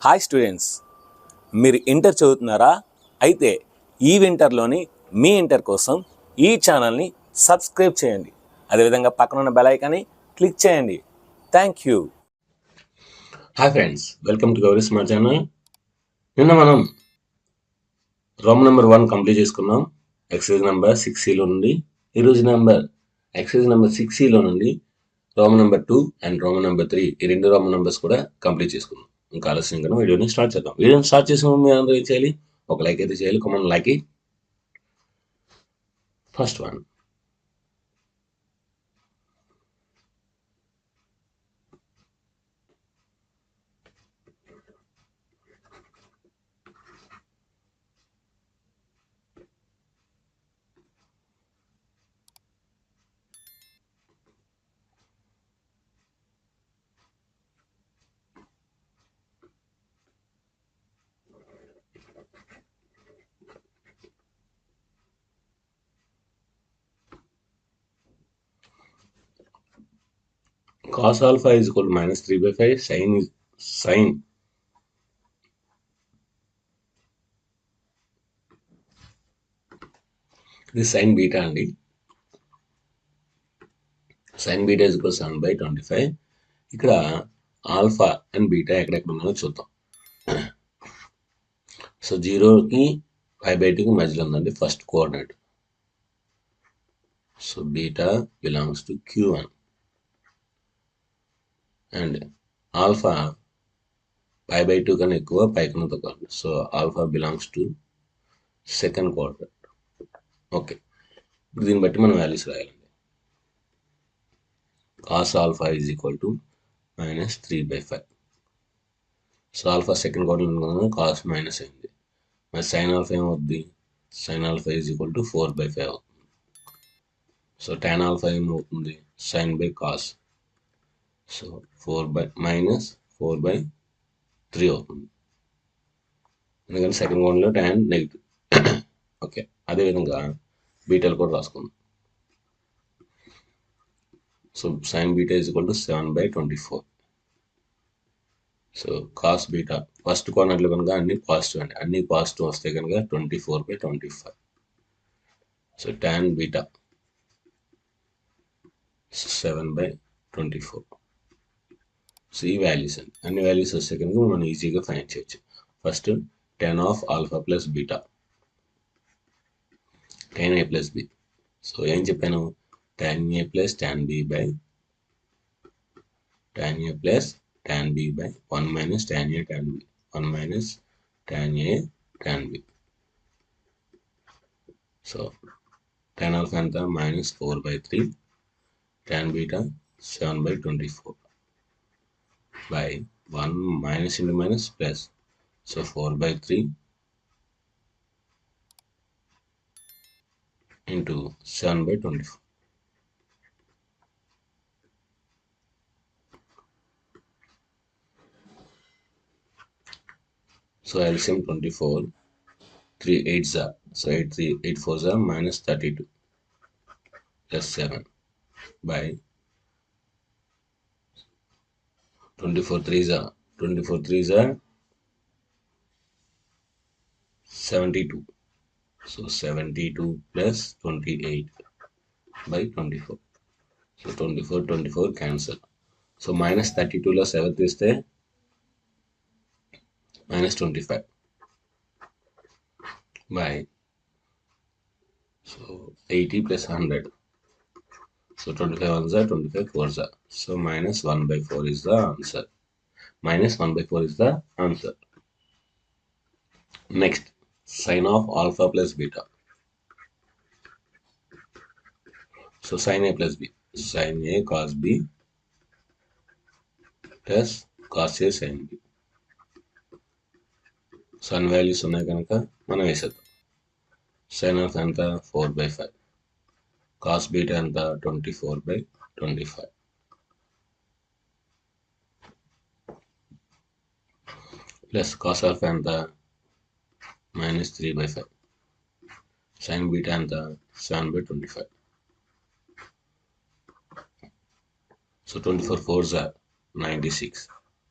Hi students, మీరు inter చదువుతున్నారా? అయితే ఈ వింటర్లోని మీ ఇంటర్ కోసం ఈ ఛానల్ని సబ్స్క్రైబ్ చేయండి. అదేవిధంగా పక్కన ఉన్న బెల్ ఐకాన్ని క్లిక్ చేయండి. Thank you. Hi friends, welcome to Gauri smart channel. నిన్న మనం రోమ్ నెంబర్ 1 కంప్లీట్ చేసుకున్నాం. ఎక్సైజ్ నెంబర్ 6Cలో నుండి ఈరోజు ఎక్సైజ్ నెంబర్ 6Cలో నుండి Rome number 2 and Rome number 3 ఈ రెండు రోమ్ నెంబర్స్ కూడా కంప్లీట్ చేసుకున్నాం. ఇంకా ఆలస్యంగా వీడియోని స్టార్ట్ చేద్దాం. వీడియోని స్టార్ట్ చేసిన మీరు అందరూ ఏం చేయాలి? ఒక లైక్ అయితే చేయాలి. Common like it. First one, cos alpha is equal to minus 3/5. Sin ఇది sin beta అండి. sin beta is equal to 7/25. ఇక్కడ ఆల్ఫా అండ్ బీటా ఎక్కడెక్కడ ఉన్నాయో చూద్దాం. సో 0కి 5/2కి మధ్యలో ఉందండి first coordinate. So beta belongs to Q1 and alpha 5/2 కన్నా ఎక్కువ, పైకన్నా తక్కువ. So alpha belongs to second coordinate. Okay, దీన్ని బట్టి మనం వాల్యూస్ రాయాలండి. cos alpha is equal to minus 3/5. So alpha second coordinate cos minus అయింది. మరి సైన్ ఆల్ఫా ఏమవుద్ది? Sine alpha is equal to 4/5 అవుతుంది. సో టాన్ ఆల్ఫా ఏమవుతుంది? Sine by cos. సో 4/3 అవుతుంది. ఎందుకంటే సెకండ్ కోఆర్డినేట్లో టాన్ నెగిటివ్. ఓకే, అదేవిధంగా బీటాలు కూడా రాసుకుందాం. So sine beta is equal to 7/24. So cos beta first కోఆర్డినేట్లో కనుక అన్ని పాజిటివ్ అండి. అన్ని పాజిటివ్ వస్తే కనుక 24/25. So tan beta 7/24. సో ఈ వాల్యూస్ అండి. అన్ని వాల్యూస్ వస్తే కనుక మనం ఈజీగా ఫైండ్ చేయొచ్చు. First tan of alpha plus beta, tan A plus B. So ఏం చెప్పాను? tan A plus tan B by tan A plus tan B by 1 minus tan A tan B. 1 minus tan A tan B. So tan alpha ఎంత? Minus 4/3. tan beta 7/24 by 1 minus into minus plus. So 4/3 into 7/24. So LCM 24, 3 8s are, so 8 4s are minus 32 plus 7 by 24 3s are 72. So 72 plus 28 by 24. So 24 cancel. So minus 32 లో 7 తీస్తే minus 25 by, so 80 plus 100. So 25 ones are 25 fours are. So minus 1/4 is the answer. Minus 1/4 is the answer. Next, sin of alpha plus beta. So sin A plus B. Sin A cos B plus cos A sin B. Sun values ఉన్నాయి కనుక మనం వేసేద్దాం. sin alpha ఎంత? 4/5. cos beta ఎంత? 24/25. Plus cos alpha ఎంత? minus 3/5. sin beta ఎంత? 7/25. So 24 4s are 96.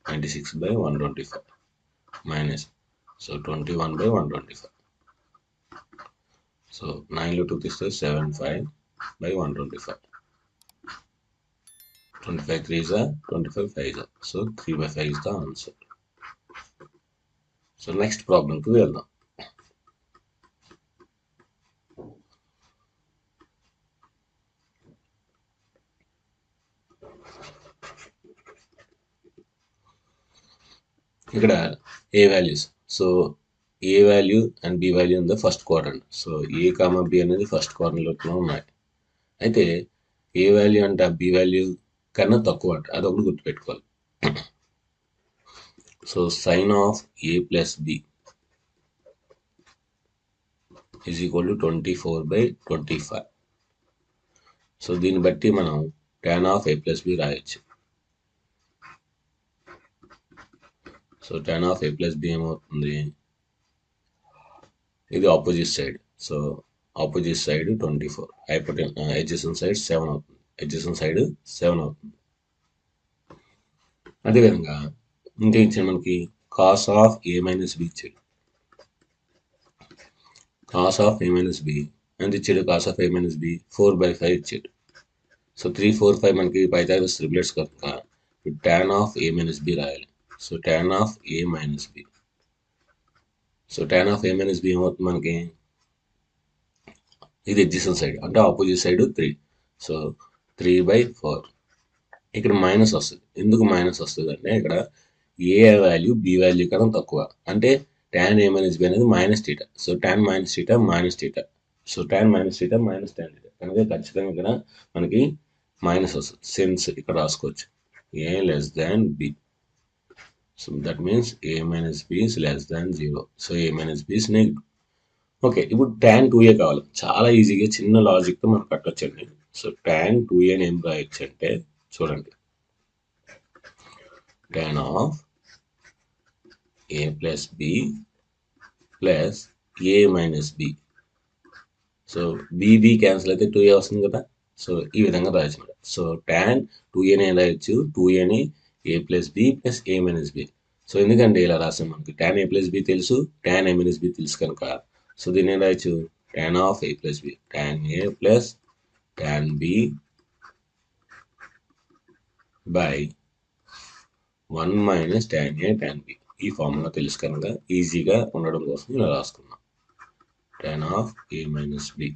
96/125. minus. So 21 by 125. So 9 లో 2 తీస్తే 75 by 125. 25 3s are 25 5s are. So 3 by 5 is the answer. So next problem కి వెళ్దాం. ఇక్కడ A values. So A value and B value in the first quadrant. So A comma B అనేది first క్వాడ్రంట్లో ఉన్నాయి. అయితే ఏ value అంటే ఆ B value కన్నా తక్కువ అంట, అది ఒకటి గుర్తుపెట్టుకోవాలి. So sine of A plus B is equal to 24/25. So దీన్ని బట్టి మనం tan of A plus B రాయొచ్చు. So tan of A plus B ఏమవుతుంది, ఇది opposite side. So opposite side 24, adjacent side 7 అవుతుంది. ఎడ్జసెంట్ సైడ్ 7 అవుతుంది. అదేవిధంగా ఇంకేం ఇచ్చాడు మనకి, cos of A minus B ఇచ్చాడు. Cos of A minus B ఎంత ఇచ్చాడు, cos of A minus B 4/5 ఇచ్చాడు. సో 3 4 5 మనకి పైథాగరస్ ట్రిప్లెట్స్ కనుక tan of A minus B రాయాలి. So tan of A minus B. So tan of A minus B ఏమవుతుంది మనకి, ఇది ఎడ్జసెంట్ సైడ్ అంటే ఆపోజిట్ సైడ్ 3. సో 3/4. ఇక్కడ మైనస్ వస్తుంది. ఎందుకు మైనస్ వస్తుంది అంటే ఇక్కడ ఏ వాల్యూ బి వాల్యూ కన్నా తక్కువ, అంటే tan ఏ మైనస్ బి అనేది minus theta. So tan minus theta minus theta. So tan minus theta minus tan theta కనుక ఖచ్చితంగా ఇక్కడ మనకి మైనస్ వస్తుంది. సెన్స్ ఇక్కడ రాసుకోవచ్చు, A less than B. So that means A minus B is less than 0. So A minus B is negative. Okay, ఇప్పుడు tan 2a కావాలి. చాలా ఈజీగా చిన్న లాజిక్తో మనం కట్టొచ్చండి. సో tan 2a ఏం రాయొచ్చు అంటే చూడండి, tan of A plus B plus A minus B. So B cancel అయితే 2a వస్తుంది కదా. సో ఈ విధంగా రాయొచ్చు. సో tan 2a ఏం రాయొచ్చు, 2a A plus B plus A minus B. So ఎందుకంటే ఇలా రాసాం, మనకి tan ఏ ప్లస్ బి తెలుసు, tan ఏ మైనస్ బి తెలుసు కనుక సో దీన్ని ఏం రాయొచ్చు, tan of A plus B, tan A plus tan B by 1 minus tan A tan B. ఈ ఫార్ములా తెలుసు కనుక ఈజీగా ఉండడం కోసం ఇలా రాసుకున్నాం, tan of A minus B.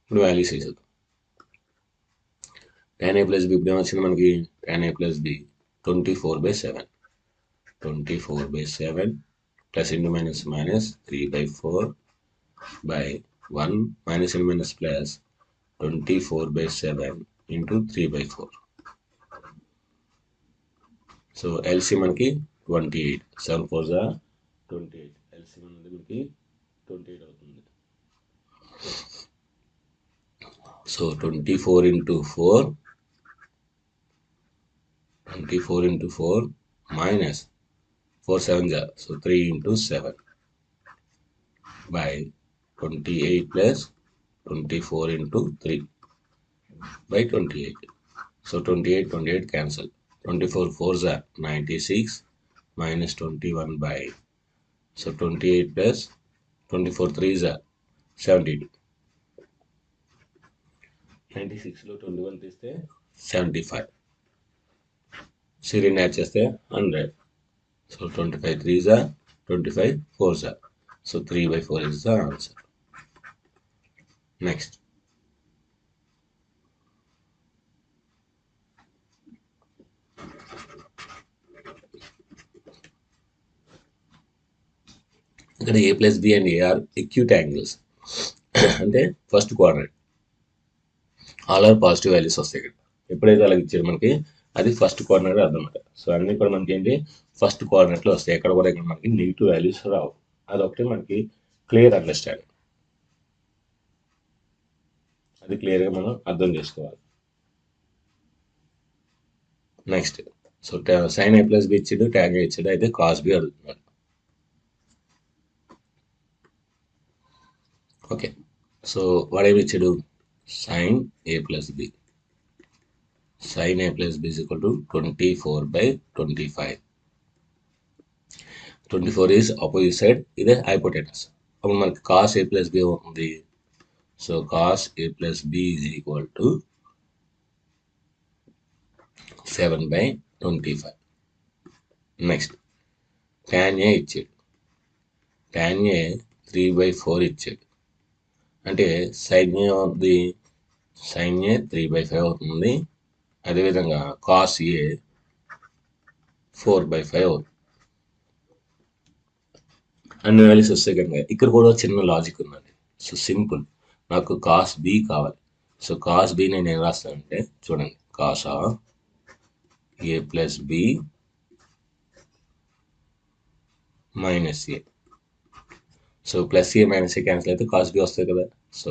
ఇప్పుడు వాల్యూస్ వేసేద్దాం. tan ఏ ప్లస్ బి ఇప్పుడు ఏమొచ్చింది మనకి, tan A plus B 24/7. 24/7 plus into minus minus 3/4 by 1 minus into minus plus 24/7 into 3/4. So LC మనకి 28. 7 4 28. ఎల్సి మనకి 28 అవుతుంది. So 24 into 4 minus 4 7 so 3 into 7 by 28 plus 24 into 3 by 28. So 28 cancel. 24 4s are 96 minus 21 by, so 28 plus 24 3s are 72. 96 లో 21 తీస్తే 75. సిరీని add చేస్తే 100. So 25 3s are 25 4s are. So 3/4 is the answer. Next. ఇక్కడ A plus B and A are acute angles. అంటే first quadrant all are positive values వస్తాయి. ఇక్కడ ఎప్పుడైతే అలాగ ఇచ్చారు మనకి అది ఫస్ట్ క్వాడ్రంట్ అర్థమాట. సో అన్ని కూడా మనకి ఏంటి ఫస్ట్ క్వాడ్రంట్లో వస్తాయి. ఎక్కడ కూడా ఇక్కడ మనకి నెగిటివ్ వాల్యూస్ రావు. అదొకటి మనకి క్లియర్ అండర్స్టాండింగ్, అది క్లియర్గా మనం అర్థం చేసుకోవాలి. Next, so sine A plus B ఇచ్చాడు, ట్యాన్ ఏ ఇచ్చాడు, అయితే కాస్ బి అడుగుతున్నాడు. ఓకే, సో వాడేమి ఇచ్చాడు, sine A plus B. sin a plus b is equal to 24/25. 24 is opposite side, ఇదే hypotenuse. అప్పుడు మనకి cos a plus b అవుతుంది. So cos a plus b is equal to 7/25. Next tan a ఇచ్చాడు, tan a 3/4 ఇచ్చాడు, అంటే sin a అవుతుంది, sin a 3/5 అవుతుంది. అదేవిధంగా cos a 4/5 అవుతుంది. అన్ని వాల్యూస్ వస్తాయి కనుక ఇక్కడ కూడా చిన్న లాజిక్ ఉందండి. సో సింపుల్, నాకు కాస్ బి కావాలి. సో కాస్ బి నేను ఏం రాస్తానంటే చూడండి, cos of A plus B minus A. So plus A minus A cancel అయితే కాస్ బి వస్తుంది కదా. So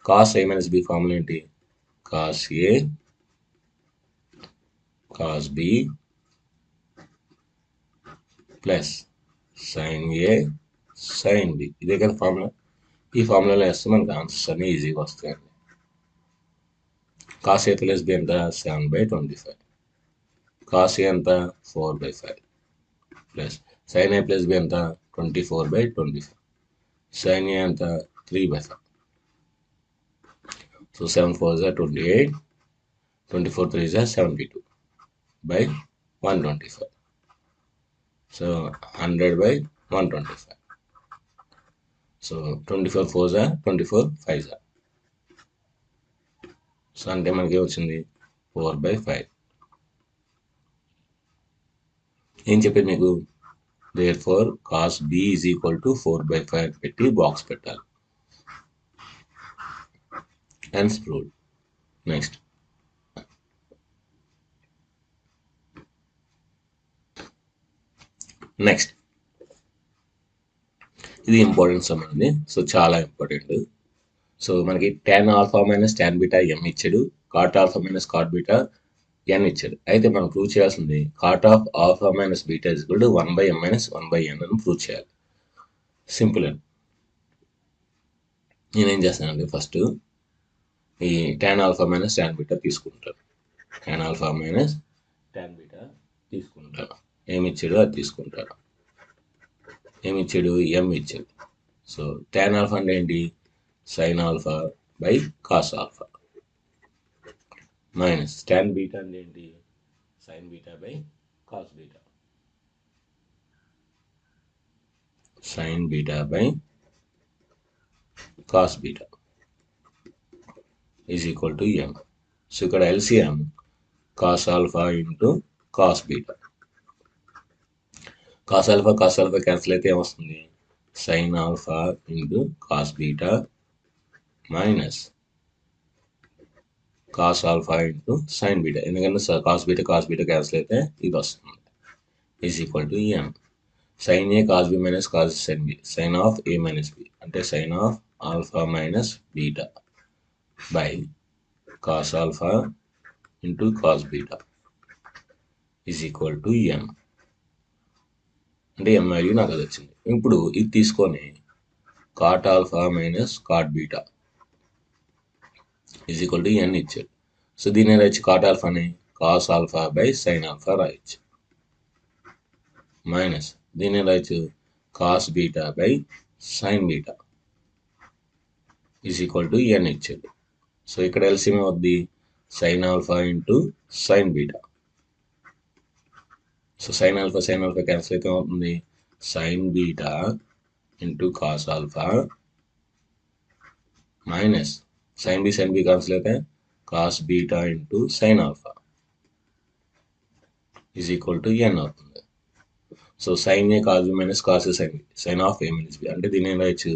cos A minus B formula ఏంటి, cos A cos B plus sine A sine B, ఇదే కదా ఫార్ములా. ఈ ఫార్ములాలో వేస్తే మనకు answers అన్ని ఈజీగా వస్తాయండి. కాస్ ఏ ప్లస్ బి ఎంత 7/25, కాస్ ఏ ఎంత 4/5 plus sine A plus B ఎంత 24/25, సైన్ ఏ ఎంత 3/5. So 7 4 is 28, 24 3 is 72/125. So 100/125. So 24 4 is 24 5 is. So అంటే మనకి వచ్చింది 4/5. ఏం చెప్పేది మీకు, therefore cos b is equal to 4/5 పెట్టి బాక్స్ పెట్టాలి. hence proved. నెక్స్ట్ ఇది ఇంపార్టెంట్ సమ్ అండి. సో చాలా ఇంపార్టెంట్. సో మనకి tan alpha minus tan beta m ఇచ్చాడు, cot alpha minus cot beta n ఇచ్చాడు. అయితే మనం ప్రూవ్ చేయాల్సింది cot of alpha minus beta is equal to 1/m minus 1/n అని ప్రూవ్ చేయాలి. సింపుల్ అండి. నేనేం చేస్తానండి, ఫస్ట్ ఈ tan alpha minus tan beta తీసుకుంటాను. tan alpha minus tan beta తీసుకుంటాను. ఏమి ఇచ్చాడు అది తీసుకుంటాను. ఏమి ఇచ్చాడు, m ఇచ్చాడు. సో tan ఆల్ఫా అంటే ఏంటి, sin alpha by cos alpha minus tan beta అంటే ఏంటి, sin beta by cos beta, sin beta by cos beta is equal to m. So ఇక్కడ LCM cos alpha into cos beta. Cos alpha cancel అయితే ఏమొస్తుంది, sine alpha into cos beta minus cos alpha into sine beta. ఎందుకంటే cos beta cancel అయితే ఇది వస్తుంది, is equal to m. Sine A cos B minus cos sine B, sine of A minus B అంటే sine of alpha minus beta by cos alpha into cos beta is equal to m. అంటే m value నాకు అది వచ్చింది. ఇప్పుడు ఇది తీసుకొని cot alpha minus cot beta is equal to n ఇచ్చాడు. So దీన్ని రాయొచ్చు, కాట్ ఆల్ఫాని cos alpha by sine alpha రాయొచ్చు, మైనస్ దీన్ని రాయొచ్చు cos beta by sine beta is equal to n ఇచ్చాడు. సో ఇక్కడ ఎల్సిఎం అవుద్ది sine alpha into sine beta. So sine alpha cancel అయితే అవుతుంది, sine beta into cos alpha minus sine B cancel అయితే cos beta into sine alpha is equal to n అవుతుంది. So sine A cos B minus cos sine B, sine of A minus B అంటే దీన్ని రాయొచ్చు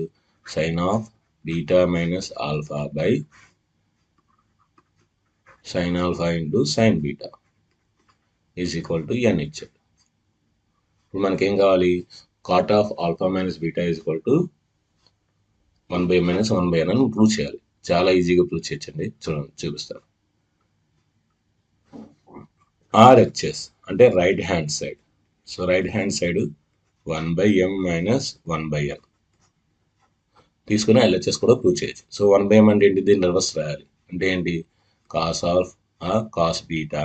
sine of beta minus alpha by sine alpha into sine beta is equal to n ఇచ్చాడు. ఇప్పుడు మనకేం కావాలి, cot of alpha minus beta is equal to 1/m minus 1/n అని prove చేయాలి. చాలా ఈజీగా ప్రూవ్ చేయొచ్చండి. చూడండి చూపిస్తాను. RHS అంటే right hand side. So right hand side 1/m minus 1/n తీసుకుని LHS కూడా ప్రూవ్ చేయొచ్చు. సో 1/m అంటే ఏంటి, దీన్ని రివర్స్ రాయాలి. అంటే ఏంటి, cos of cos beta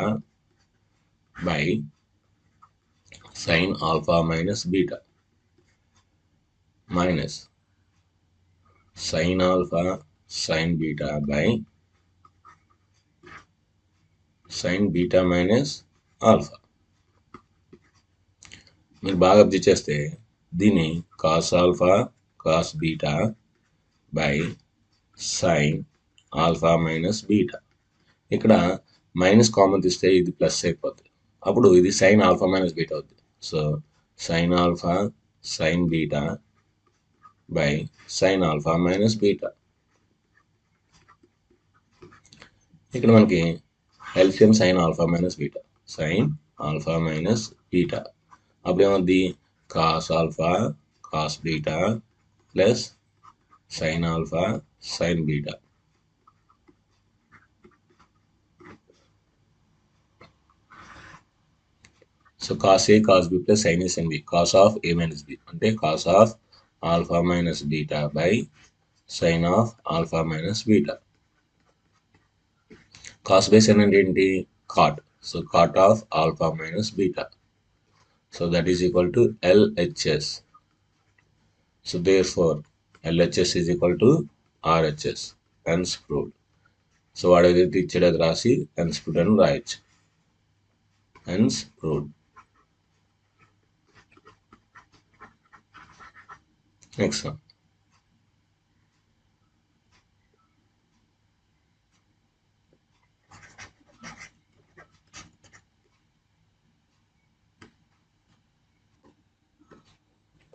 by sin alpha minus beta minus sin alpha sin beta by sin beta minus alpha. మీరు బాగా అబ్జర్వ్ చేస్తే దీన్ని cos alpha cos beta by sine alpha minus beta. ఇక్కడ మైనస్ కామన్ తీస్తే ఇది plus అయిపోతుంది, అప్పుడు ఇది సైన్ ఆల్ఫా మైనస్ బీటా అవుతుంది. So sine alpha sine beta by sine alpha minus beta. ఇక్కడ మనకి LCM sine alpha minus beta, sine alpha minus beta. అప్పుడు ఏమవుద్ది, cos alpha cos beta plus sine alpha sine beta. So cos A cos B plus sine A sine B, cos of A minus B అంటే cos of alpha minus beta by sine of alpha minus beta. Cos by sine అంటే ఏంటి, cot. So cot of alpha minus beta. So that is equal to LHS. So therefore LHS is equal to RHS. Hence proved. So whatever ఇచ్చాడు అది రాసి hence proved అని రాయొచ్చు. Hence proved. Next one.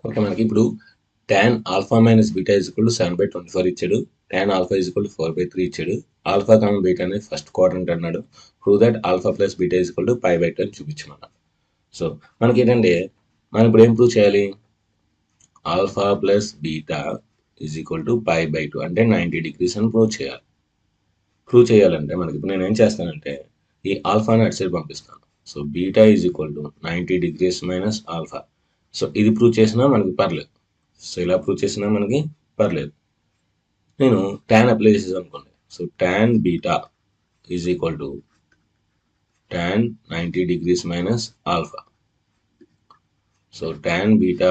Okay, మనకి ఇప్పుడు tan alpha minus beta is equal to 7/24 ఇచ్చాడు, tan alpha is equal to 4/3 ఇచ్చాడు. Alpha common beta అనేది ఫస్ట్ క్వాడ్రంట్ అన్నాడు. Prove that alpha plus beta is equal to π/2 అని చూపించమన్నాడు. So మనకి ఏంటంటే మనం ఇప్పుడు ఏం ప్రూవ్ చేయాలి, alpha plus beta is equal to π/2 అంటే 90 degrees అని ప్రూవ్ చేయాలి. ప్రూవ్ చేయాలంటే మనకి ఇప్పుడు నేను ఏం చేస్తానంటే ఈ ఆల్ఫాని అటు సైడ్ పంపిస్తాను. So beta is equal to 90 degrees minus alpha. So ఇది ప్రూవ్ చేసినా మనకి పర్లేదు, సో ఇలా ప్రూవ్ చేసినా మనకి పర్లేదు. నేను tan అప్లై చేసేది అనుకోండి. So tan beta is equal to tan 90 degrees minus alpha. So tan beta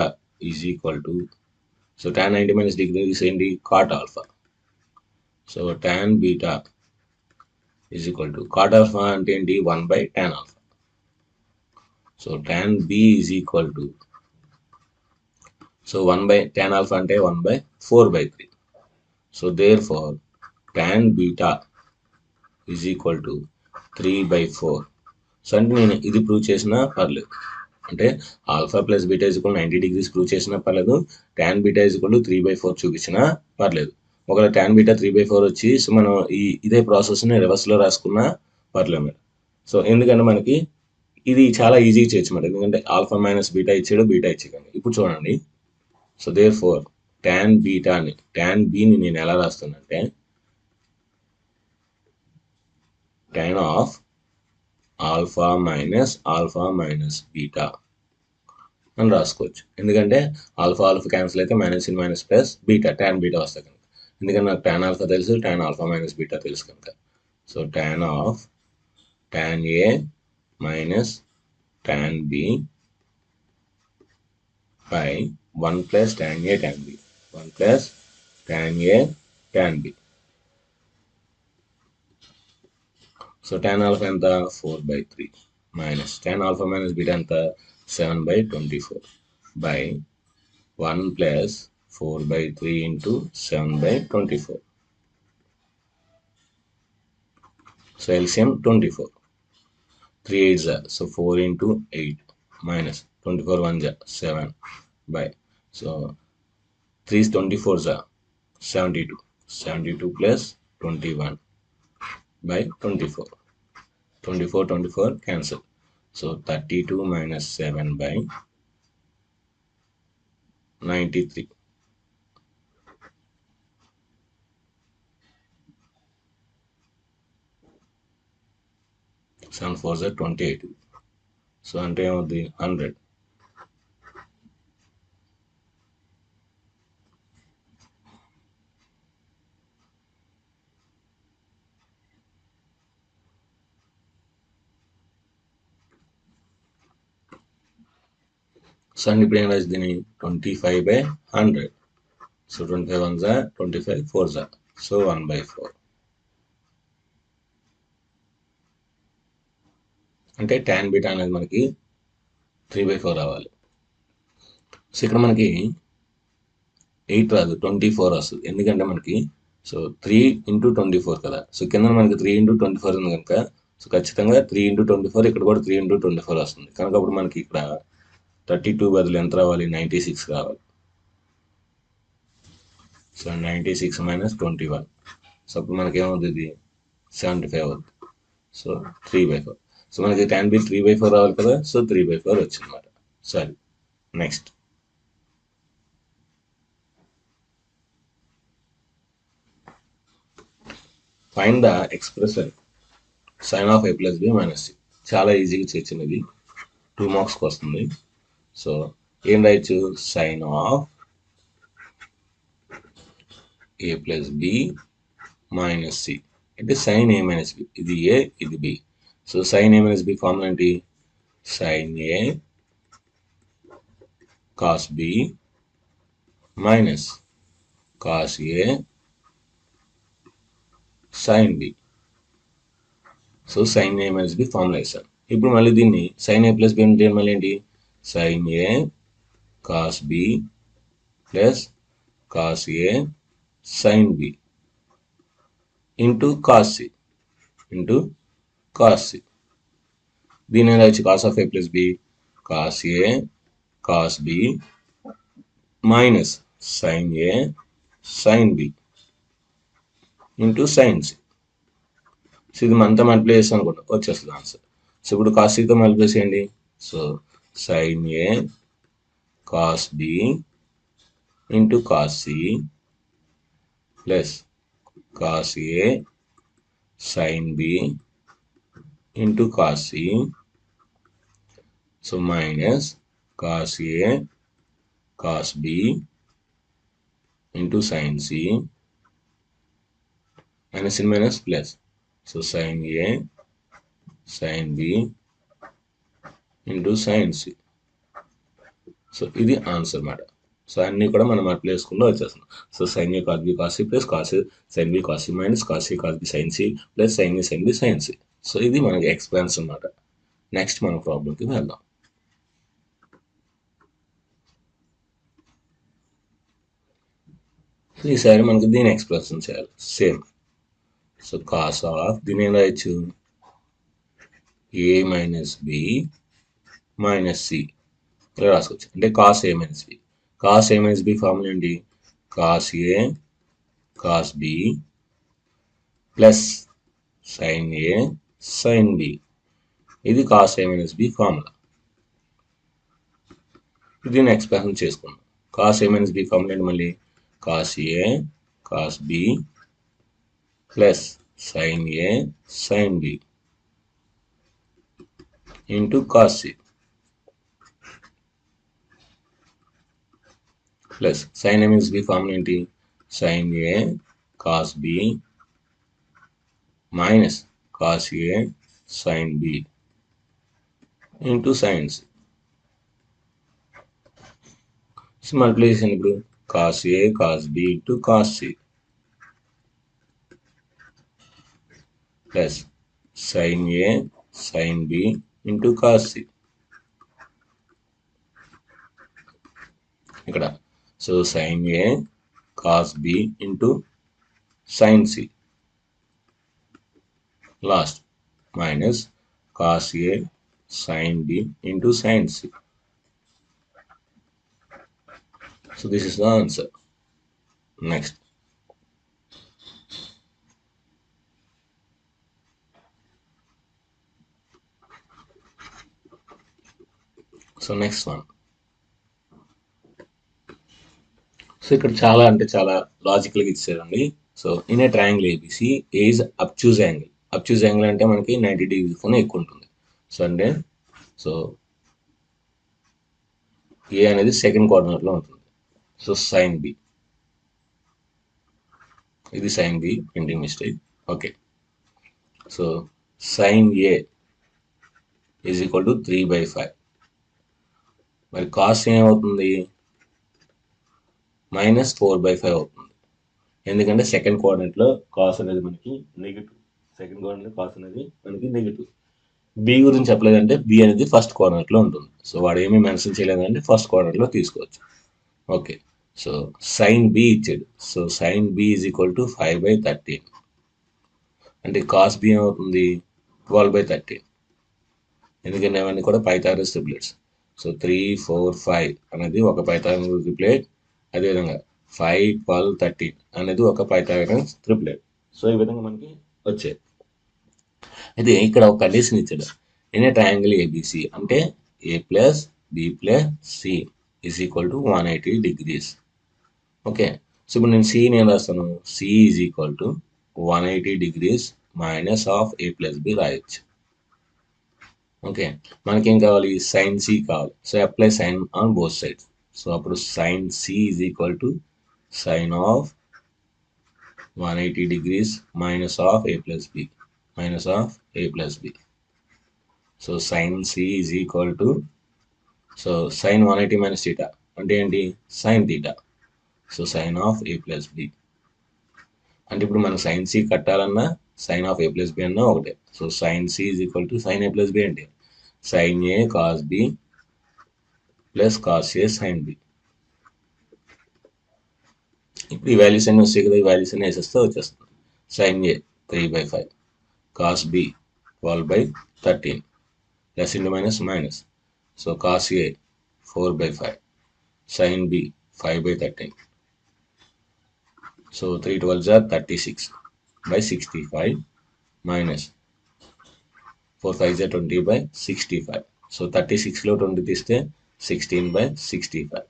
is equal to, so tan 90 minus degrees ఏంటి, cot alpha. So tan beta is equal to cot alpha అంటే ఏంటి, 1/tan alpha. So tan B is equal to, so 1/tan alpha అంటే 1/4/3. So therefore tan beta is equal to 3/4. So అంటే నేను ఇది prove చేసినా పర్లేదు, అంటే alpha plus beta is equal 90 degrees prove చేసినా పర్లేదు, tan beta is equal to 3/4 చూపించినా పర్లేదు. ఒకవేళ tan బీటా 3/4 వచ్చి సో మనం ఇదే ప్రాసెస్ని రివర్స్లో రాసుకున్నా పర్లేదు. సో ఎందుకంటే మనకి ఇది చాలా ఈజీగా చేయొచ్చు మరి, ఎందుకంటే ఆల్ఫా మైనస్ బీటా ఇచ్చాడు, బీటా ఇచ్చాడు. ఇప్పుడు చూడండి, సో దేర్ ఫోర్ tan బీటాని tan బిని నేను ఎలా రాస్తానంటే tan of alpha minus beta అని రాసుకోవచ్చు. ఎందుకంటే ఆల్ఫా ఆల్ఫా క్యాన్సిల్ అయితే minus in minus plus beta, tan beta వస్తాయి కనుక. ఎందుకంటే నాకు tan ఆల్ఫా తెలుసు, tan ఆల్ఫా మైనస్ బీటా తెలుసు కనుక. So tan of tan A minus tan B by 1 plus tan A tan B, 1 plus tan A tan B. So tan alpha ఎంత 4/3 minus tan alpha minus beta ఎంత 7/24 by 1 plus 4/3 into 7/24. So LCM 24. 3 8s are, so 4 into 8 minus 24 1s are 7 by, so 3 is 24s are 72. 72 plus 21 by 24. 24 cancel. So 32 minus 7 by 93. 7 4s are 28. So అంటే ఏమవుతుంది 100. So and ఇప్పుడు ఏం రాసి దీన్ని 25/100. So 25 1 జా 25 4 జా, so 1/4 అంటే tan బీటా అనేది మనకి 3/4 రావాలి. సో ఇక్కడ మనకి 8 రాదు, 24 వస్తుంది. ఎందుకంటే మనకి సో 3 × 24 కదా. సో కింద మనకి 3 × 24 ఉంది కనుక సో ఖచ్చితంగా 3 × 24 ఇక్కడ కూడా 3 × 24 వస్తుంది కనుక అప్పుడు మనకి ఇక్కడ 32 బదులు ఎంత రావాలి, 96 రావాలి. సో 96 - 21, సో అప్పుడు మనకి ఏమవుతుంది, 75 అవుతుంది. సో 3/4. సో మనకి tan బి 3/4 రావాలి కదా. సో 3/4 వచ్చింది అనమాట. సరే next find the expression sin of a + b - c. చాలా ఈజీగా చేర్చినది, 2 మార్క్స్కి వస్తుంది. సో ఏం రాయొచ్చు, sin of a + b - c అంటే sin a - b, ఇది a ఇది b. So sin a - b formula ఏంటి, sin a cos b minus cos a sin b. So sin a - b formula వేసాను. ఇప్పుడు మళ్ళీ దీన్ని sin a + b అంటే మళ్ళీ ఏంటి, sin a cos b plus cos a sin b into cos c into cos c. దీని మీద వచ్చి cos of a + b cos a cos b minus sin a sin b into sin c. So ఇది మనతో multiply చేస్తాం అనుకుంటా, వచ్చేస్తుంది answer. So ఇప్పుడు cos c తో మల్టిప్లై చేయండి. So sin a cos b into cos c plus cos a sin b into cos c, so minus cos a cos b into sin c minus in minus plus, so sin a sin b into sin c. So ఇది answer అన్నమాట. So అన్నీ కూడా మనం అట్లా వేసుకుంటూ వచ్చేస్తున్నాం. So sin a cos b cos c plus cos a sin b cos c minus cos a cos b sin c plus sin a sin b sin c. So ఇది మనకి expanse అన్నమాట. Next మన ప్రాబ్లంకి వెళ్దాం. So ఈసారి మనకి దీని expression చేయాలి సేమ్. సో కాస్ ఆఫ్ దీని ఏం రాయొచ్చు, a - b - c ఇలా రాసుకోవచ్చు. అంటే cos a - b. Cos a - b formula ఏంటి, cos a cos b plus sin a sin b. ఇది కాస్ a - b ఫార్ములా. దీన్ని ఎక్స్ప్రెషన్ చేసుకున్నాం. కాస్ a - b ఫార్ములా ఏంటి మళ్ళీ, cos a cos b plus sin a sin b into cos c plus sin a - b formula ఏంటి, sin a cos b minus cos a sin b into sin c. Multiply చేసాను ఇప్పుడు, cos a cos b into cos c plus sin a sin b into cos c. ఇక్కడ so sin a cos b into sin c last minus cos a sin b into sin c. So this is the answer. Next. So next one. So ఇక్కడ చాలా అంటే చాలా లాజికల్గా ఇచ్చారండి. So in a triangle ABC A is obtuse angle. Obtuse angle అంటే మనకి 90 degrees కన్నా ఎక్కువ ఉంటుంది. సో అంటే సో ఏ అనేది సెకండ్ కోఆర్డినేట్లో ఉంటుంది. సో sin b, ఇది sin b, printing mistake. Okay, so sin a is equal to 3/5. మరి కాస్ ఏమవుతుంది, -4/5 అవుతుంది. ఎందుకంటే సెకండ్ కోఆర్డినేట్లో కాస్ అనేది మనకి నెగిటివ్, సెకండ్ కోఆర్డినేట్లో కాస్ అనేది మనకి నెగిటివ్. బి గురించి చెప్పలేదంటే బి అనేది ఫస్ట్ కోఆర్డినేట్లో ఉంటుంది. సో వాడు ఏమీ మెన్షన్ చేయలేదంటే ఫస్ట్ కోఆర్డినేట్లో తీసుకోవచ్చు. ఓకే, సో సైన్ బి ఇచ్చాడు. So sine B is equal to 5/13. అంటే కాస్ బి ఏమవుతుంది, 12/13. ఎందుకంటే అవన్నీ కూడా పైథాగరస్ ట్రిప్లెట్స్. సో 3, 4, 5 అనేది ఒక పైథాగరస్ ట్రిప్లెట్. అదేవిధంగా 5, 12, 13 అనేది ఒక పైథాగరస్ ట్రిప్లెట్. సో ఈ విధంగా మనకి వచ్చాయి. అయితే ఇక్కడ ఒక కండిషన్ ఇచ్చాడు, ఇన్ ఏ ట్రయాంగిల్ ఏబిసి అంటే A plus B plus C is equal to 180 degrees. Okay, so ఇప్పుడు నేను సిని ఏం రాస్తాను, C is equal to 180 degrees minus of A plus B రాయొచ్చు. ఓకే, మనకేం కావాలి, సైన్ సి కావాలి. So apply sine on both sides. So అప్పుడు sine C is equal to sine of 180 degrees minus of A plus B, minus of A plus B. So sine C is equal to, so sine 180 minus theta అంటే ఏంటి, sine theta. So sine of A plus B అంటే ఇప్పుడు మనం sine C కట్టాలన్నా sine of A plus B అన్నా ఒకటే. So sine C is equal to sine A plus B అంటే sine A cos B plus cos A sine B. ఇప్పుడు ఈ values అన్ని వస్తాయి కదా, ఈ వాల్యూస్ అన్ని వేసేస్తే వచ్చేస్తుంది. Sine A 3/5, cos B 12/13, plus into minus minus. So cos A 4/5, sine B 5/13. So 3 12s are 36/65 minus 4 5s are 20/65. So 36లో 20 తీస్తే 16/65.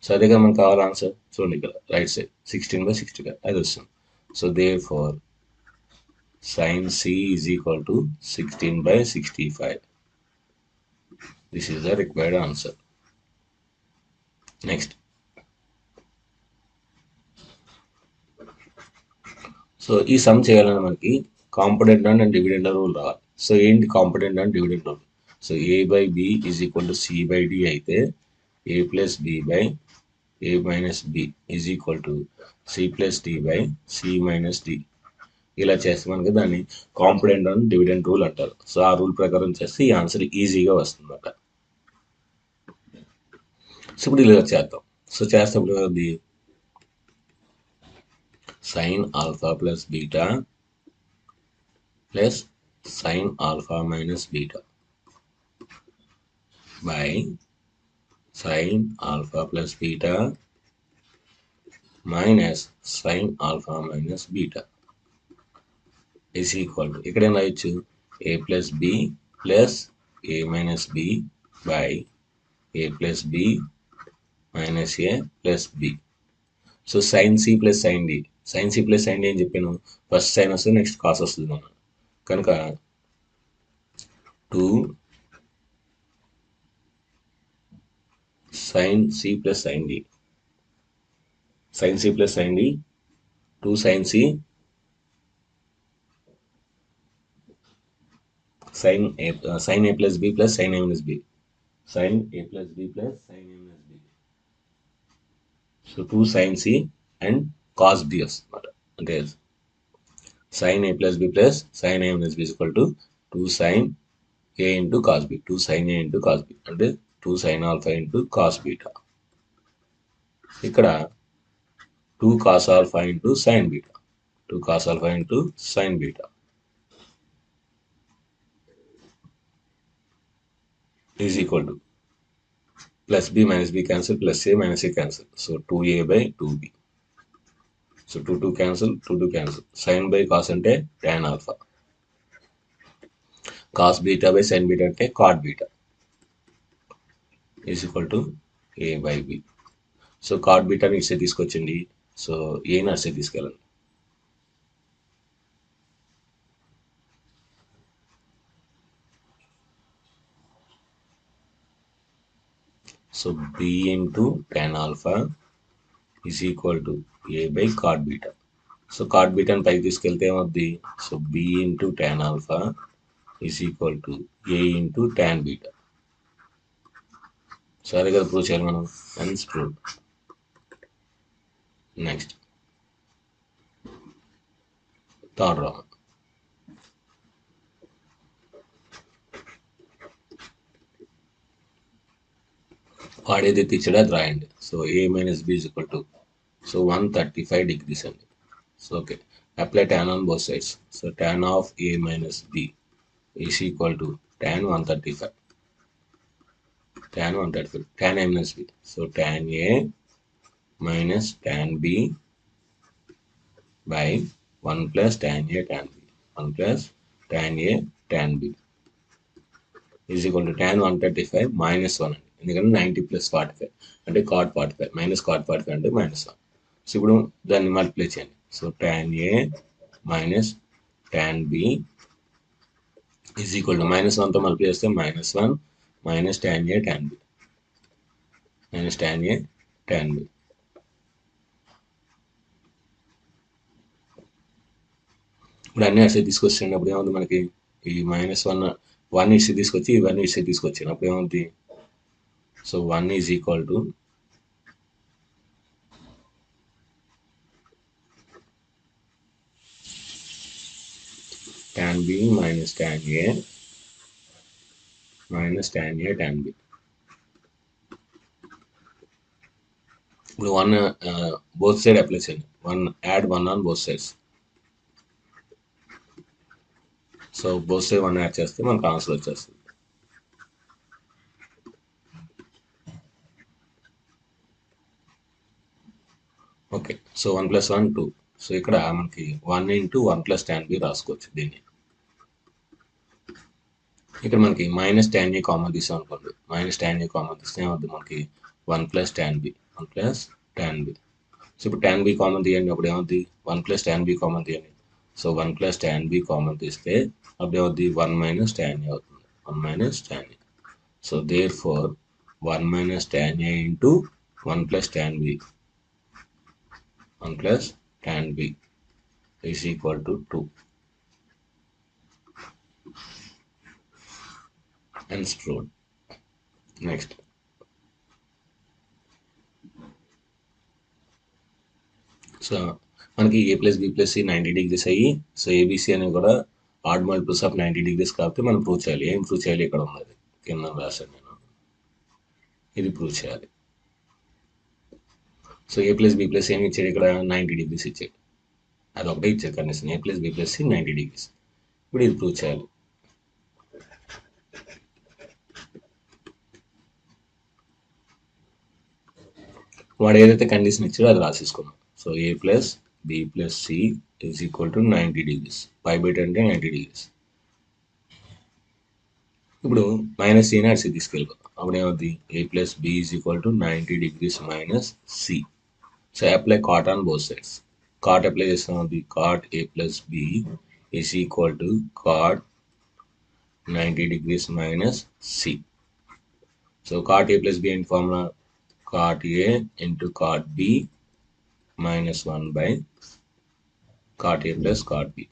సో అదే కదా మనకు కావాలి ఆన్సర్. చూడండి ఇక్కడ రైట్ సైడ్ 16/65 అది వస్తుంది. So therefore sine C is equal to 16/65. This is the required answer. Next, so ఈ సమ్ చేయాలని మనకి కాంపోనెంట్ అండ్ డివిడెండ్ రూల్ రావాలి. సో ఏంటి component and dividend rule, so a/b is equal to c/d అయితే a plus b by a minus b is equal to c plus d by c minus d. ఇలా చేస్తే మనకి దాన్ని component and dividend rule అంటారు. So ఆ rule ప్రకారం చేస్తే ఈ ఆన్సర్ ఈజీగా వస్తుందన్నమాట. సో ఇప్పుడు ఇలా చేద్దాం. సో చేసేటప్పుడు అది sine alpha plus beta plus sine alpha minus beta by sine alpha plus beta minus sine alpha minus beta is equal to, ఇక్కడ ఏం రాయొచ్చు, A plus B plus A minus B by A plus B minus A plus B. So sine C plus sine D, sine C plus sine D అని చెప్పాను, first sine వస్తుంది next cos వస్తుంది మనం కనుక 2 sin c plus sin d, sin c plus sin d 2 sin c sin a plus b plus sin a minus b, sin a plus b plus sin a minus b. So 2 sin c and cos b వస్తుంది అంటే sin a plus b plus sin a minus b is equal to 2 sin a into cos b, 2 sin a into cos b అంటే 2 sin alpha into cos beta. ఇక్కడ 2 cos alpha into sin beta, 2 cos alpha into sin beta is equal to plus b minus b cancel, plus a minus a cancel. So 2a by 2b. So 2 cancel, 2 cancel. Sin by cos అంటే tan alpha. Cos beta by sin beta అంటే cot beta is equal to a by b. So cot beta ని ఇస్తే తీసుకొచ్చండి. So a ని అట్సే తీసుకెళ్ళండి. So b into tan alpha is equal to a by cot beta. So cot beta ని పైకి తీసుకెళ్తే ఏమవుద్ది, so b into tan alpha is equal to a into tan beta. So అదే కదా ప్రూవ్ చేయాలి మనం. Hence proved. నెక్స్ట్ థర్డ్ రామన్. వాడేదైతే ఇచ్చాడో అది రాయండి. So a minus b is equal to, so 135 degrees అండి. So okay, apply tan on both sides. So tan of a minus b is equal to tan 135. tan 135, tan a minus b. So tan a minus tan b by 1 plus tan a tan b. 1 plus tan a tan b is equal to tan 135 minus 1 అండి. ఎందుకంటే 90 plus 45 అంటే cot 45 minus cot 45 అంటే minus 1. So ఇప్పుడు దాన్ని multiply చేయండి. So tan a minus tan b is equal to minus 1తో multiply చేస్తే minus 1 minus tan a tan b minus tan a tan b. ఇప్పుడు అన్ని అసలు తీసుకొచ్చినప్పుడు ఏముంది మనకి, ఈ -1 ఇసి తీసుకొచ్చి ఇవన్నీ ఇసి తీసుకొచ్చినప్పుడు ఏముంది, so 1 is equal to tan b minus tan a minus tan a tan b. ఇప్పుడు 1 బోత్ సైడ్ అప్లై చేయండి. 1 on both sides. So both side 1 add చేస్తే మనకు ఆన్సర్ వచ్చేస్తుంది. Okay, so 1 + 1 2. సో ఇక్కడ మనకి 1 × 1 + tan b రాసుకోవచ్చు దీన్ని. ఇక్కడ మనకి మైనస్ tan a కామన్ తీసాం అనుకోండి. మైనస్ tan a కామన్ తీస్తే ఏమవుతుంది మనకి 1 + tan b 1 + tan b. So ఇప్పుడు tan b కామన్ తీయండి. అప్పుడు ఏమవుతుంది 1 + tan b కామన్ తీయండి. సో 1 + tan b కామన్ తీస్తే అప్పుడు ఏమవుతుంది 1 - tan a అవుతుంది. 1 - tan a. So therefore 1 - tan a into 1 + tan b 1 + tan b is equal to 2. Hence proved. Next. So మనకి a + b + c 90 degrees అయ్యి, so ABC అనేవి కూడా add multiples of 90 degrees కాబట్టి మనం prove చేయాలి. ఏం prove చేయాలి, ఇక్కడ ఉన్నది కింద రాశాను నేను, ఇది ప్రూవ్ చేయాలి. సో a + b + c ఏమి ఇచ్చాడు, ఇక్కడ 90 degrees ఇచ్చాడు. అది ఒకటే ఇచ్చాడు condition, a + b + c 90 degrees. ఇప్పుడు ఇది ప్రూవ్ చేయాలి. వాడు ఏదైతే కండిషన్ ఇచ్చాడో అది రాసేసుకున్నాం. So a + b + c is equal to 90 degrees. π/2 అంటే 90 degrees. ఇప్పుడు -c ని అటు తీసుకెళ్ళిపో. అప్పుడు ఏమవుతుంది a + b is equal to 90 degrees - c. So apply cot on both sides. cot apply చేస్తాం, అది cot a + b is equal to cot 90 degrees - c. So cot a + b ఏంటి formula, cot a into cot b minus 1 by cot a plus cot b.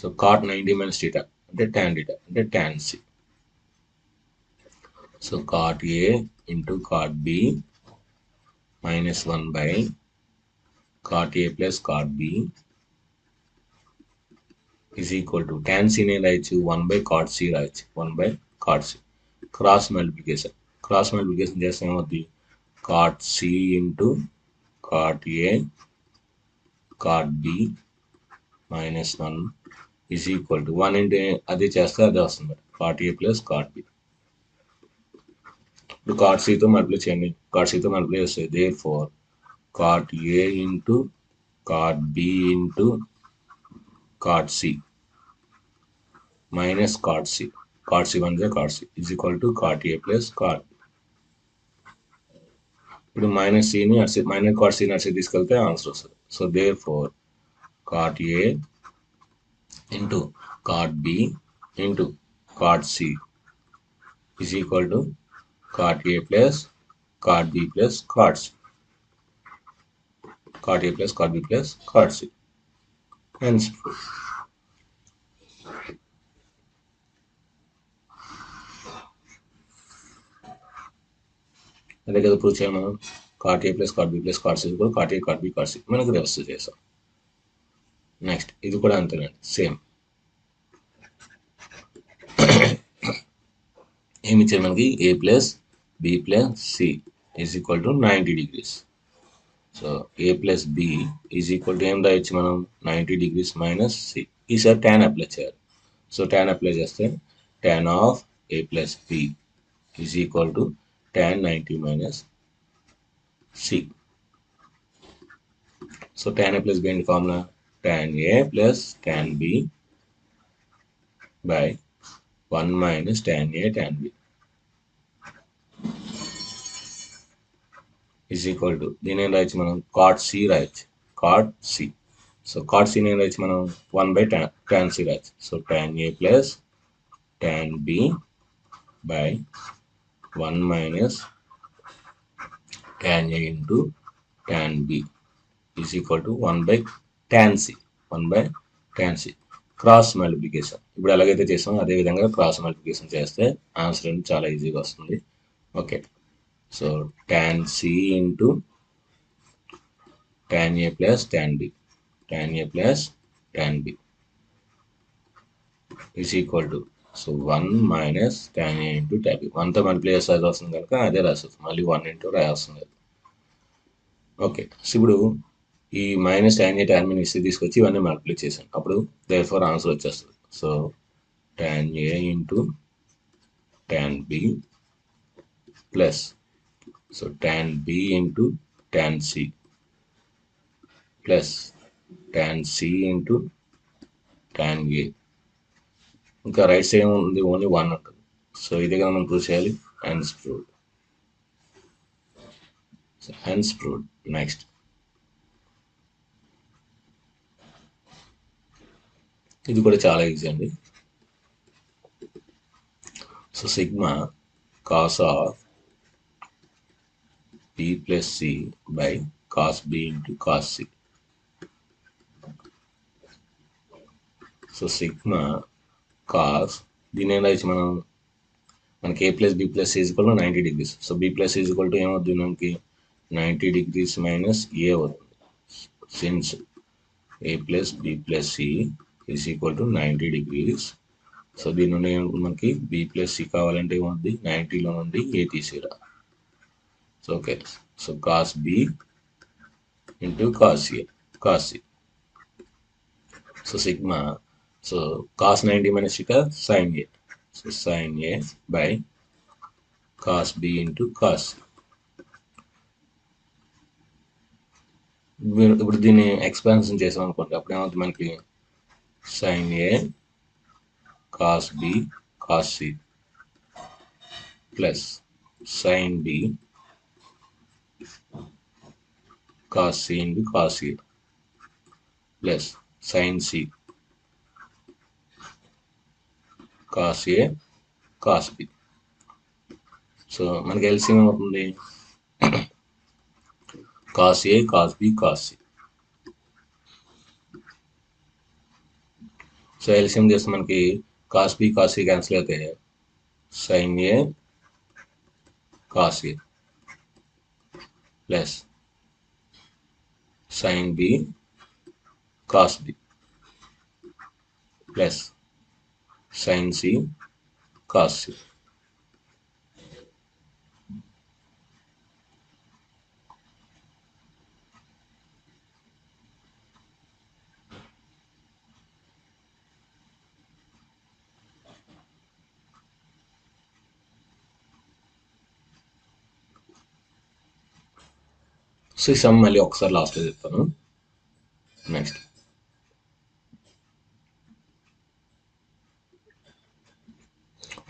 So cot 90 minus theta అంటే tan theta అంటే tan c. So cot a into cot b minus 1 by cot a plus cot b is equal to tan c నే రాయొచ్చు, 1 by cot c రాయొచ్చు, 1 by cot c. Cross multiplication చేస్తే ఏమవుతుంది, cot c into cot a cot b minus 1 is equal to 1 into అది చేస్తే అదే వస్తుంది, cot a plus cot b. ఇప్పుడు cot c తో మల్టిప్లై చేయండి. cot c తో మల్టిప్లై చేస్తే therefore cot a into cot b into cot c minus cot c. cot c 1 × cot c is equal to cot a plus cot b. ఇప్పుడు minus cot c ని అటు తీసుకెళ్తే answer వస్తుంది. So therefore cot a into cot b into cot c is equal to cot a plus cot b plus cot c. cot a plus cot b plus cot c. Hence అదే కదా prove చేయాలి మనం. cot A plus cot B plus cot C కూడా cot A cot B cot C మనకు reverse చేసాం. Next ఇది కూడా అంతేనండి, సేమ్. ఏమి ఇచ్చారు మనకి, A plus B plus C is equal to 90 degrees. So A plus B is equal to ఏం రాయొచ్చు మనం, 90 degrees మైనస్ C. ఈసారి tan అప్లై చేయాలి. సో tan అప్లై చేస్తే tan of A plus B is equal to tan 90 minus C. So tan A plus B ఏంటి formula, tan A plus tan B by 1 minus tan A tan B is equal to, దీని ఏం రాయొచ్చు మనం, cot C రాయొచ్చు, cot C. So cot C ఏం రాయొచ్చు మనం, 1 by tan C రాయొచ్చు. So tan A plus tan B by 1 minus tan A into tan B is equal to 1 by tan C. 1 by tan C cross multiplication. ఇప్పుడు ఎలాగైతే చేసామో అదే విధంగా cross multiplication చేస్తే ఆన్సర్ అనేది చాలా ఈజీగా వస్తుంది. Okay, so tan C into tan A plus tan B, tan A plus tan B is equal to, so 1 minus tan A into tan B. 1తో మల్టిప్లై చేస్తే అది వస్తుంది కనుక అదే రాస్తుంది, మళ్ళీ 1 ఇంటూ రాస్తుంది. ఓకే, సో ఇప్పుడు ఈ minus tan A tan B ఇస్తే తీసుకొచ్చి ఇవన్నీ మల్టిప్లై చేశాను, అప్పుడు దేర్ఫోర్ ఆన్సర్ వచ్చేస్తుంది. So tan A into tan B plus, so tan B into tan C plus tan C into tan A. ఇంకా రైట్ సైడ్ ఉంది, ఓన్లీ 1 ఉంటుంది. సో ఇదే కదా మనం ప్రూవ్ చేయాలి. Hence proved. So hence proved. Next ఇది కూడా చాలా ఈజీ అండి. So sigma cos of B plus C by cos B into cos C. So sigma cos, దీని ఏం రాయొచ్చు మనం, మనకి A plus B plus C is equal to 90 degrees. So B plus C is equal to ఏమవుతుంది మనకి, 90 degrees minus A అవుతుంది. Since A plus B plus C is equal to 90 degrees. So దీని నుండి మనకి B ప్లస్ C కావాలంటే ఏమవుతుంది, 90లో నుండి A తీసిరా. So okay, so cos B into cos A, cos C. So sigma, so cos 90 minus ఇక sine A, so sine A by cos B into cos C. ఇప్పుడు దీన్ని ఎక్స్పాన్షన్ చేసాం అనుకోండి, అప్పుడు ఏమవుతుంది మనకి, sine A cos B cos C plus sine B cos C into cos A plus sine C cos A cos B. So మనకి LCM ఏమవుతుంది, cos A cos B cos C. So LCM చేస్తే మనకి cos B cos C cancel అయితే sine A cos A plus sine B cos B plus sine C cos C. So ఈ sum మళ్ళీ ఒకసారి లాస్ట్లో చెప్తాను. Next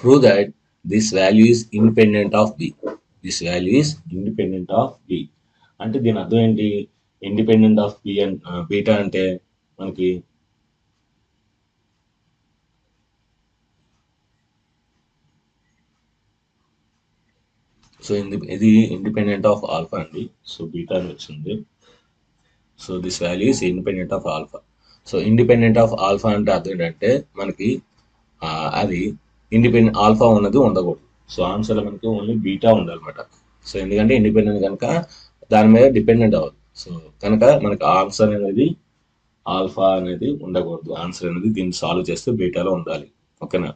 prove that this value is independent of B. This value is independent of B అంటే దీని అర్థం ఏంటి, independent of B and beta అంటే మనకి సో ఇది ఇండిపెండెంట్ ఆఫ్ ఆల్ఫా అండి. సో బీటా అని వచ్చింది. So this value is independent of alpha. So independent of alpha అంటే అర్థం ఏంటంటే మనకి అది ఇండిపెండెంట్ ఆల్ఫా ఉన్నది ఉండకూడదు. సో ఆన్సర్లో మనకి ఓన్లీ బీటా ఉండాలన్నమాట. సో ఎందుకంటే ఇండిపెండెంట్ కనుక దాని మీద డిపెండెంట్ అవ్వదు. సో కనుక మనకి ఆన్సర్ అనేది ఆల్ఫా అనేది ఉండకూడదు. ఆన్సర్ అనేది దీన్ని సాల్వ్ చేస్తే బీటాలో ఉండాలి. ఓకేనా?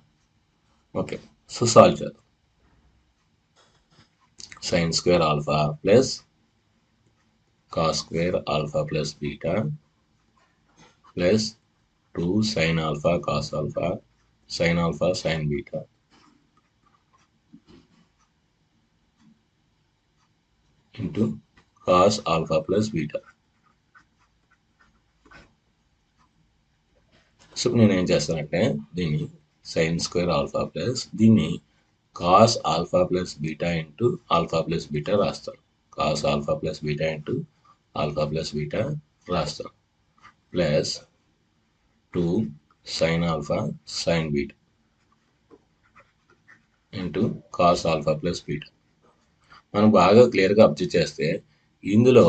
ఓకే, సో సాల్వ్ చేద్దాం. Sign square alpha plus cos square alpha plus beta plus 2 sin alpha cos alpha sin alpha sin beta into cos alpha plus beta. So నేను ఏం చేస్తానంటే దీన్ని sin స్క్వేర్ ఆల్ఫా ప్లస్ దీన్ని cos alpha plus beta into alpha plus beta రాస్తాను. cos alpha plus beta into alpha plus beta రాస్తాను plus 2 sin alpha sin beta into cos alpha plus beta. మనం బాగా క్లియర్గా అబ్జర్వ్ చేస్తే ఇందులో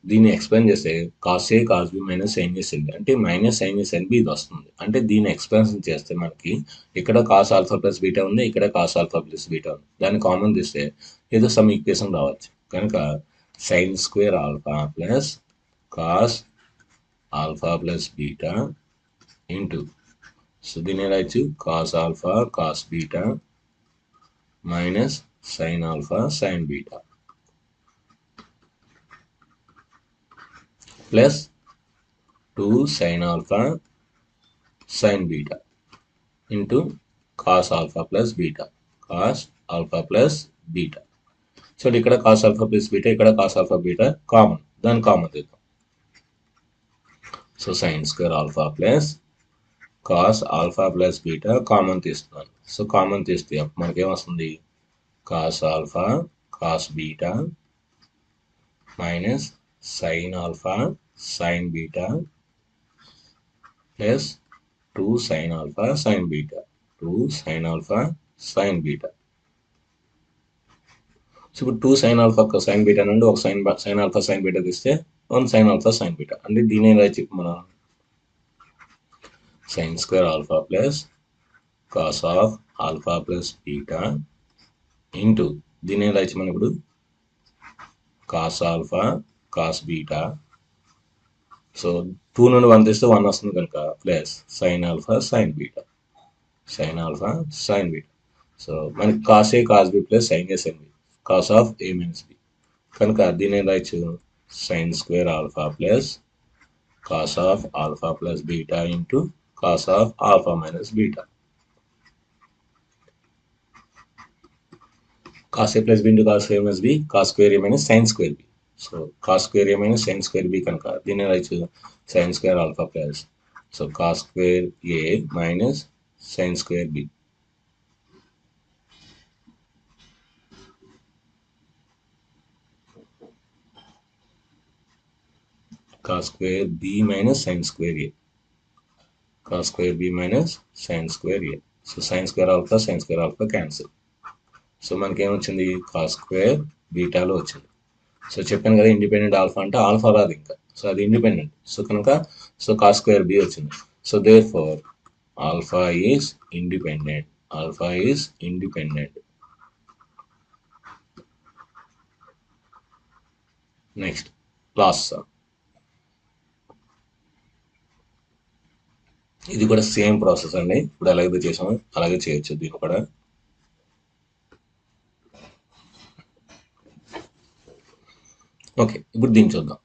దీన్ని explain చేస్తే cos A cos B minus sine A sine B అంటే minus sine A sine B ఇది వస్తుంది. అంటే దీన్ని ఎక్స్ప్లెయిన్ చేస్తే మనకి ఇక్కడ కాస్ ఆల్ఫా ప్లస్ బీటా ఉంది, ఇక్కడ కాస్ ఆల్ఫా ప్లస్ బీటా ఉంది. దాన్ని కామన్ తీస్తే ఏదో సమ్ ఈక్వేషన్ రావచ్చు. కనుక sine square alpha plus cos alpha plus beta into so దీన్ని రాయొచ్చు cos alpha cos beta minus sine alpha sine beta plus 2 sin alpha sin beta into cos alpha plus beta cos alpha plus beta. So ఇక్కడ cos alpha plus beta ఇక్కడ cos alpha beta common, దాన్ని common తీద్దాం. So sin square alpha plus cos alpha plus beta common తీస్తున్నాను. So common తీస్తే మనకేమొస్తుంది cos alpha cos beta minus sin alpha sin beta plus 2 sin alpha sin beta 2 sin alpha sin beta. So ఇప్పుడు 2 sin alpha sin beta నుండి ఒక sin alpha sin beta తీస్తే 1 sin alpha sin beta అంటే దీని రాయొచ్చు మనం sin square alpha plus cos of alpha plus beta into దీని రాయొచ్చు మనం ఇప్పుడు cos alpha cos beta. So 2 నుండి 1 తీస్తే 1 వస్తుంది కనుక plus sine alpha sine beta sine alpha sine beta. So మనకి cos A cos B plus sine A sine B cos of A minus B కనుక దీని రాయొచ్చు sine square alpha plus cos of alpha plus beta into cos of alpha minus beta. Cos A plus B into cos A minus B cos square A minus sine square B. So cos square A minus sine square B కనుక దీన్ని రాయొచ్చు sine square alpha plus so cos square A minus sine square B cos square B minus sine square A cos square B minus sine square A. So sine square alpha cancel. So మనకేమొచ్చింది cos square బీటాలో వచ్చింది. So చెప్పాను కదా independent alpha అంటే alpha రాదు ఇంకా, so అది independent. So కనుక సో కాస్ స్క్వేర్ బి వచ్చింది. So therefore alpha is independent. Alpha is independent. Next last sum. ఇది కూడా సేమ్ ప్రాసెస్ అండి. ఇప్పుడు ఎలాగైతే చేసామో అలాగే చేయొచ్చు దీన్ని కూడా. ఓకే, ఇప్పుడు దీన్ని చూద్దాం.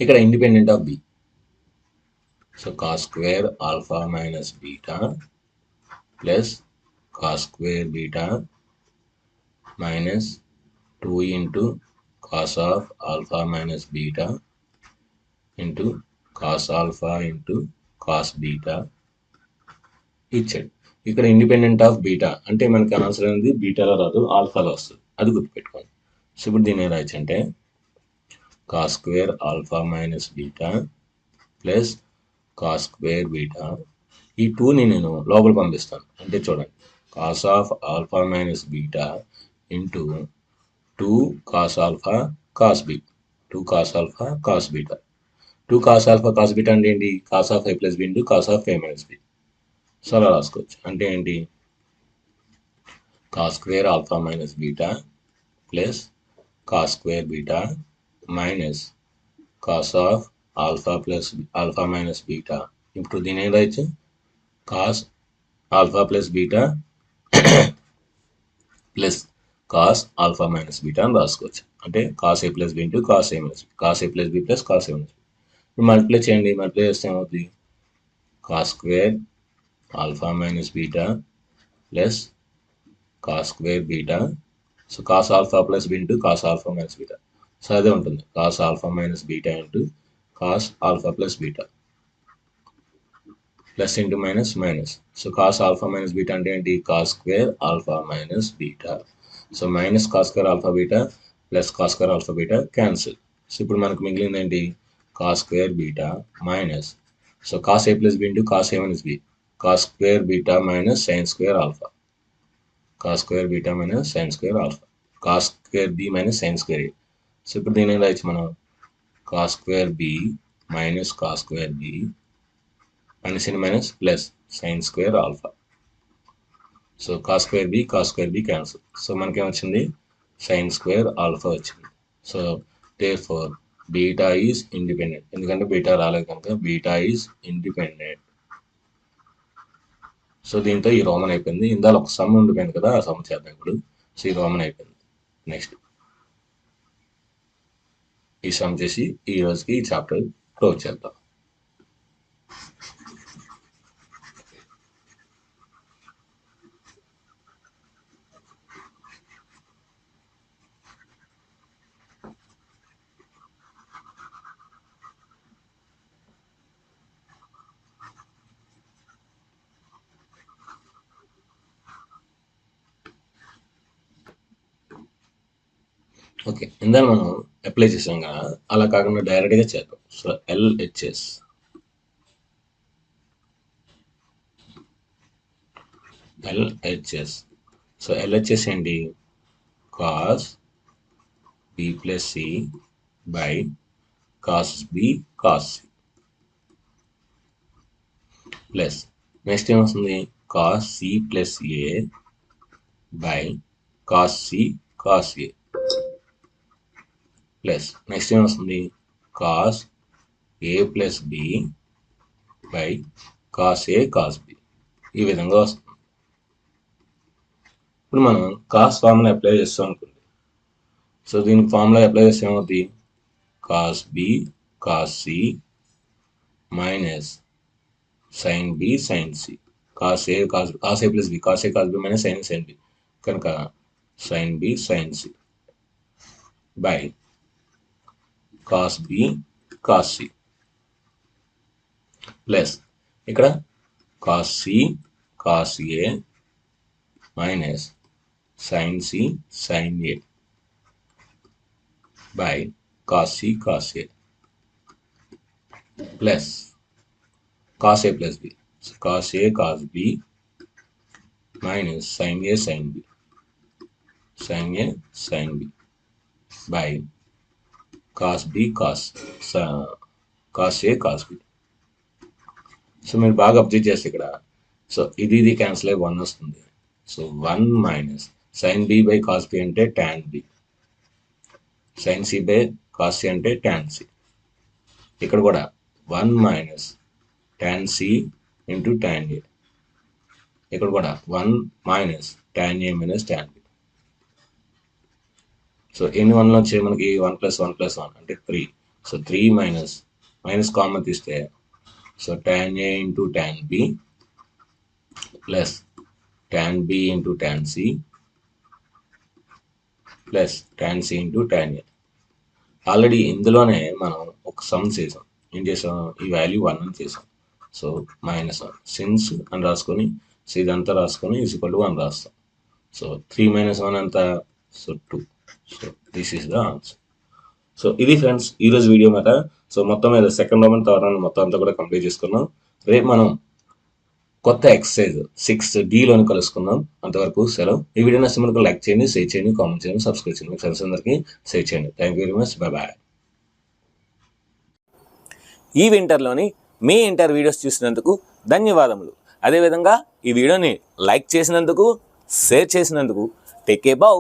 ఇక్కడ independent of B. So cos square alpha minus beta plus cos square beta minus 2 into cos of alpha minus beta into cos alpha into cos beta ఇచ్చాడు. ఇక్కడ ఇండిపెండెంట్ ఆఫ్ బీటా అంటే మనకి ఆన్సర్ అనేది బీటాలో రాదు, ఆల్ఫాలో వస్తుంది. అది గుర్తుపెట్టుకోండి. సో ఇప్పుడు దీన్ని రాయొచ్చు అంటే cos square alpha minus beta plus cos square beta. ఈ 2ని నేను లోపల పంపిస్తాను. అంటే చూడండి cos of alpha minus beta into 2 cos alpha cos B 2 cos alpha cos beta. 2 cos alpha cos beta అంటే ఏంటి cos of A plus B into cos of A minus B. So అలా రాసుకోవచ్చు. అంటే ఏంటి cos square alpha minus beta plus cos square beta minus cos of alpha plus alpha minus beta. ఇప్పుడు దీని ఏం రాయొచ్చు, cos alpha plus beta plus cos alpha minus beta అని రాసుకోవచ్చు. అంటే cos A plus B into cos A minus B, cos A plus B plus cos A minus B. ఇప్పుడు multiply చేయండి, multiply చేస్తే ఏమవుతుంది, cos square alpha minus beta plus cos square beta. So cos alpha plus B into cos alpha minus beta. So అదే ఉంటుంది, cos alpha minus beta into cos alpha plus beta plus into minus minus. So cos alpha minus beta అంటే ఏంటి, cos square alpha minus beta. So minus cos square alpha beta plus cos square alpha beta cancel. So ఇప్పుడు మనకు మిగిలింది ఏంటి, cos square beta minus, so cos A plus B into cos A minus B, cos square beta minus sine square alpha, cos square beta minus sine square alpha, cos square B minus sine square A. So ఇప్పుడు దీని ఏం రాయొచ్చు మనం, cos square B minus cos square B minus in minus plus sine square alpha. So cos square B cancel. So మనకేం వచ్చింది, sine square alpha వచ్చింది. So therefore beta is independent, ఎందుకంటే బీటా రాలేదు కనుక బీటా ఈజ్ ఇండిపెండెంట్. సో దీంతో ఈ Roman అయిపోయింది. ఇందాక ఒక సమ్ ఉండిపోయింది కదా, ఆ సమ్ చేద్దాం ఇప్పుడు. సో ఈ రోమన్ అయిపోయింది. నెక్స్ట్ ఈ సమ్ చేసి ఈ రోజుకి ఈ చాప్టర్ క్లోజ్ చేద్దాం. ఓకే, ఇందాక మనం అప్లై చేసాం కదా, అలా కాకుండా డైరెక్ట్గా చేద్దాం. సో ఎల్హెచ్ఎస్ సో ఎల్హెచ్ఎస్ ఏంటి, cos B plus C by cos B cos C plus next ఏమొస్తుంది, cos C plus A by cos C cos A plus next ఏమొస్తుంది, cos A plus B by cos A cos B. ఈ విధంగా వస్తుంది. ఇప్పుడు మనం cos formula apply చేస్తాం అనుకోండి. So దీనికి ఫార్ములా అప్లై చేస్తే ఏమవుతుంది, cos B cos C minus sine B sine C, cos A plus B cos A cos B minus sine B కనుక sine B sine C by cos B cos C plus ఇక్కడ cos C cos A minus sine C sine A by cos C cos A plus cos A plus B cos A cos B minus sine A sine B by cos B cos A cos B. So మీరు బాగా observe చేస్తే ఇక్కడ so ఇది cancel అయ్యి 1 వస్తుంది. So 1 minus sine B by cos B అంటే tan B, sine C by cos C అంటే tan C. ఇక్కడ కూడా 1 minus tan C into tan A, ఇక్కడ కూడా 1 minus tan A minus tan B. So ఎన్ని 1లో వచ్చాయి మనకి, 1 + 1 + 1 అంటే 3. సో 3 మైనస్ కామన్ తీస్తే so tan A into tan B plus tan B into tan C plus tan C into tan A. Already ఇందులోనే మనం ఒక సమ్ చేసాం, ఏం చేసాం, ఈ వాల్యూ 1 అని చేసాం. సో -1 సిన్స్ అని రాసుకొని సో ఇదంతా రాసుకొని =1 రాస్తాం. సో 3 - 1 అంతా so 2. So this is the answer. So ఇది ఫ్రెండ్స్ ఈరోజు వీడియో మాట. సో మొత్తం మీద సెకండ్ రోమన్ థర్డ్ రోమన్ మొత్తం అంతా కూడా కంప్లీట్ చేసుకున్నాం. రేపు మనం కొత్త ఎక్సర్సైజ్ 6Dలోని కలుసుకుందాం. అంతవరకు సెలవు. ఈ వీడియో నచ్చితే మనకు లైక్ చేయండి, షేర్ చేయండి, కామెంట్ చేయండి, సబ్స్క్రైబ్ చేయండి, మీ ఫ్రెండ్స్ అందరికీ షేర్ చేయండి. Thank you very much, bye. ఈ వింటర్లోని మీ ఇంటర్ వీడియోస్ చూసినందుకు ధన్యవాదములు. అదేవిధంగా ఈ వీడియోని లైక్ చేసినందుకు, షేర్ చేసినందుకు. Take care, by.